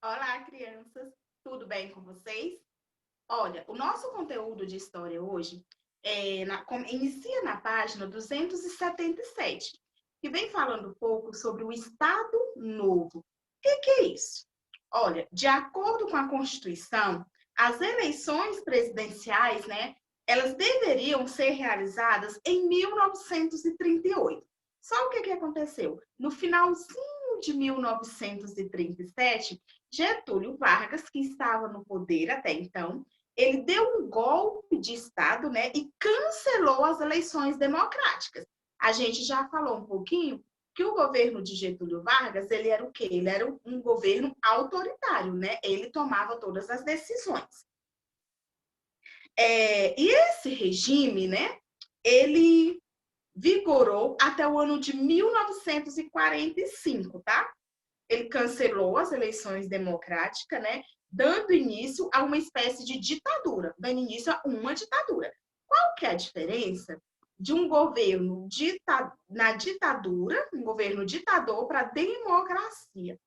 Olá, crianças! Tudo bem com vocês? Olha, o nosso conteúdo de história hoje inicia na página 277, que vem falando um pouco sobre o Estado Novo. O que é isso? Olha, de acordo com a Constituição, as eleições presidenciais, né, elas deveriam ser realizadas em 1938. Só o que aconteceu? No finalzinho de 1937, Getúlio Vargas, que estava no poder até então, ele deu um golpe de Estado, né, e cancelou as eleições democráticas. A gente já falou um pouquinho que o governo de Getúlio Vargas, ele era o quê? Ele era um governo autoritário, né? Ele tomava todas as decisões. E esse regime, né, ele vigorou até o ano de 1945, tá? Ele cancelou as eleições democráticas, né, dando início a uma espécie de ditadura, dando início a uma ditadura. Qual que é a diferença de um governo na ditadura, um governo ditador, para democracia?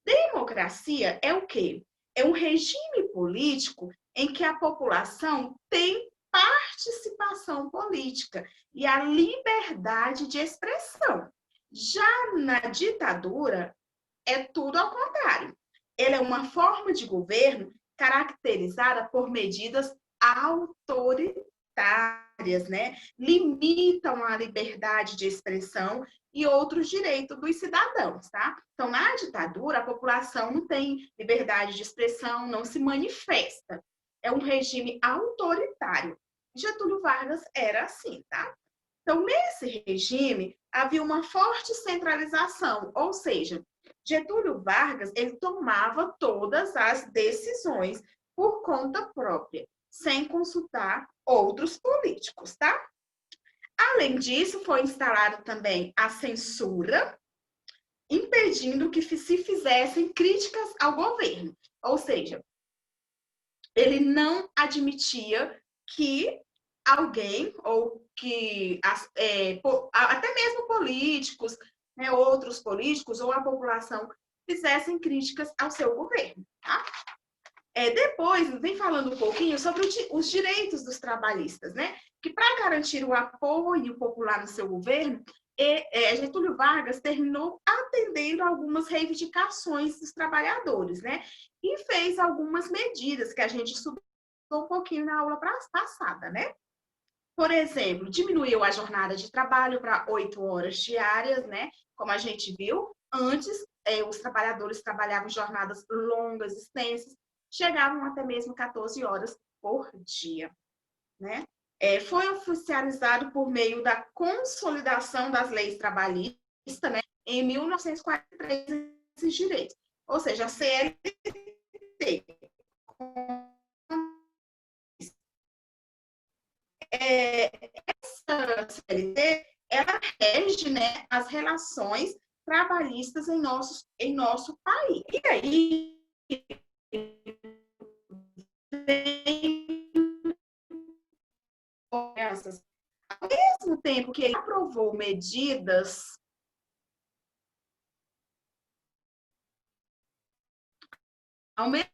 Democracia é o quê? É um regime político em que a população tem participação política e a liberdade de expressão. Já na ditadura, é tudo ao contrário. Ele é uma forma de governo caracterizada por medidas autoritárias, né? Limitam a liberdade de expressão e outros direitos dos cidadãos, tá? Então, na ditadura, a população não tem liberdade de expressão, não se manifesta. É um regime autoritário. Getúlio Vargas era assim, tá? Então, nesse regime, havia uma forte centralização, ou seja, Getúlio Vargas, ele tomava todas as decisões por conta própria, sem consultar outros políticos, tá? Além disso, foi instalada também a censura, impedindo que se fizessem críticas ao governo. Ou seja, ele não admitia que alguém, ou que até mesmo políticos, né, outros políticos ou a população fizessem críticas ao seu governo. Tá? Depois, vem falando um pouquinho sobre os direitos dos trabalhistas, né? Que para garantir o apoio popular no seu governo, Getúlio Vargas terminou atendendo algumas reivindicações dos trabalhadores, né? E fez algumas medidas que a gente estudou um pouquinho na aula passada, né? Por exemplo, diminuiu a jornada de trabalho para 8 horas diárias, né? Como a gente viu, antes os trabalhadores trabalhavam jornadas longas, extensas, chegavam até mesmo 14 horas por dia, né? Foi oficializado por meio da consolidação das leis trabalhistas, né? Em 1943, esses direitos. Ou seja, a CLT essa CLT, ela rege, né, as relações trabalhistas em nosso país. E aí, ao mesmo tempo que ele aprovou medidas, ao mesmo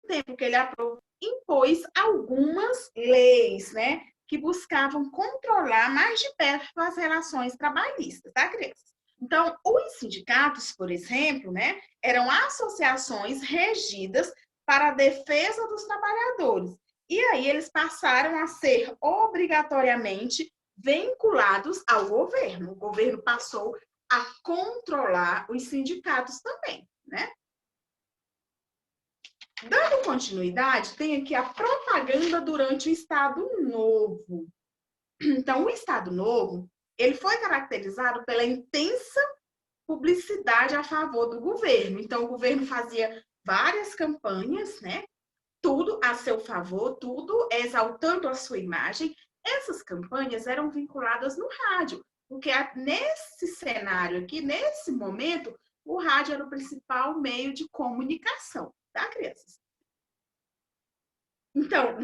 tempo que ele aprovou, impôs algumas leis, né, que buscavam controlar mais de perto as relações trabalhistas, tá, crianças? Então, os sindicatos, por exemplo, né, eram associações regidas para a defesa dos trabalhadores. E aí eles passaram a ser obrigatoriamente vinculados ao governo. O governo passou a controlar os sindicatos também, né? Dando continuidade, tem aqui a propaganda durante o Estado Novo. Então, o Estado Novo, ele foi caracterizado pela intensa publicidade a favor do governo. Então, o governo fazia várias campanhas, né? Tudo a seu favor, tudo exaltando a sua imagem. Essas campanhas eram vinculadas no rádio, porque nesse cenário aqui, nesse momento, o rádio era o principal meio de comunicação, tá, crianças? Então,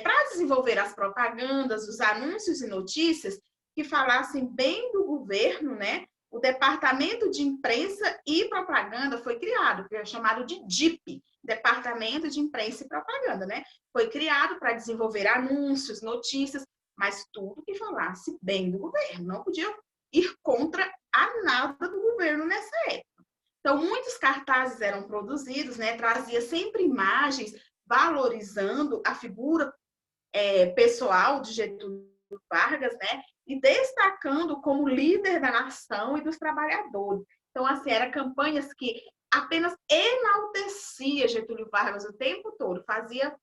para desenvolver as propagandas, os anúncios e notícias que falassem bem do governo, né? o Departamento de Imprensa e Propaganda foi criado, que é chamado de DIP, Departamento de Imprensa e Propaganda, né? Foi criado para desenvolver anúncios, notícias, mas tudo que falasse bem do governo. Não podia ir contra a nada do governo nessa época. Então, muitos cartazes eram produzidos, né? Trazia sempre imagens valorizando a figura pessoal de Getúlio Vargas, né? E destacando como líder da nação e dos trabalhadores. Então, assim, eram campanhas que apenas enaltecia Getúlio Vargas o tempo todo, fazia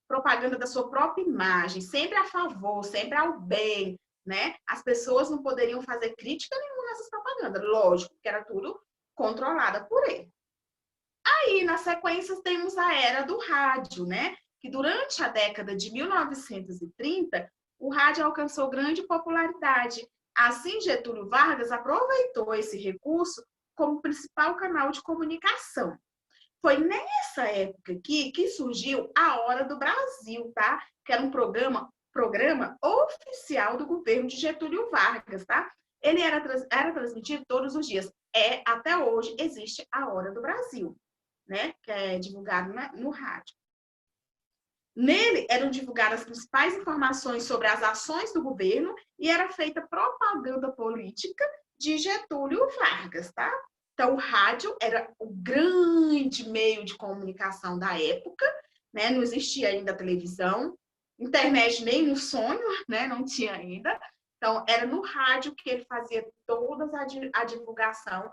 propaganda da sua própria imagem, sempre a favor, sempre ao bem, né? As pessoas não poderiam fazer crítica nenhuma nessas propagandas, lógico, que era tudo controlada por ele. Aí, na sequência, temos a era do rádio, né? Que durante a década de 1930, o rádio alcançou grande popularidade. Assim, Getúlio Vargas aproveitou esse recurso como principal canal de comunicação. Foi nessa época aqui que surgiu a Hora do Brasil, tá? Que era um programa oficial do governo de Getúlio Vargas, tá? Ele era transmitido todos os dias. Até hoje existe a Hora do Brasil, né? Que é divulgado no rádio. Nele eram divulgadas as principais informações sobre as ações do governo e era feita propaganda política de Getúlio Vargas, tá? Então, o rádio era o grande meio de comunicação da época, né? Não existia ainda a televisão, internet nem no sonho, né? Não tinha ainda. Então, era no rádio que ele fazia toda a divulgação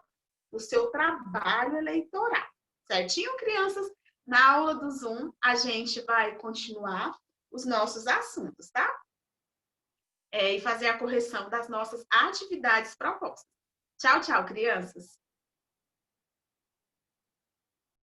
do seu trabalho eleitoral. Certinho, crianças? Na aula do Zoom, a gente vai continuar os nossos assuntos, tá? E fazer a correção das nossas atividades propostas. Tchau, tchau, crianças!